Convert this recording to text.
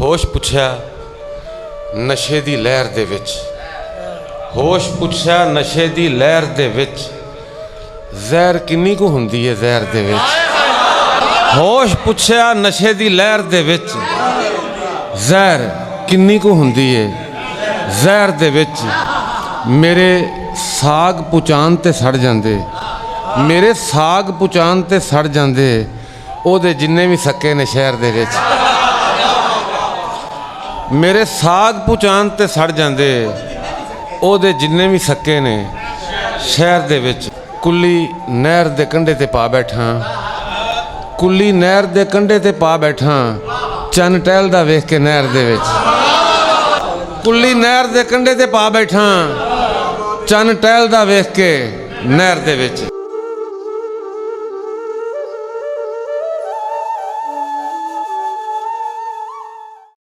होश पुछया नशे दी लहर दे विच, होश पुछया नशे दी लहर दे विच, जहर किन्नी को हुंदी है जहर दे विच। होश पुछया नशे दी लहर दे विच, जहर किन्नी को हुंदी है जहर दे विच। मेरे साग पुचान ते सड़ जांदे, मेरे साग पुचान ते सड़ जांदे, ओदे जिन्ने भी सके ने शहर दे विच। मेरे साग पुचान ते सड़ जांदे, ओदे जिन्ने भी सके ने शहर दे विच। कुल्ली नहर दे कंढे ते पा बैठा, कुल्ली नहर दे कंढे ते पा बैठा, चन टहलदा वेख के नहर दे विच। कुल्ली नहर दे कंढे ते पा बैठा, चन टहलदा वेख के नहर दे विच।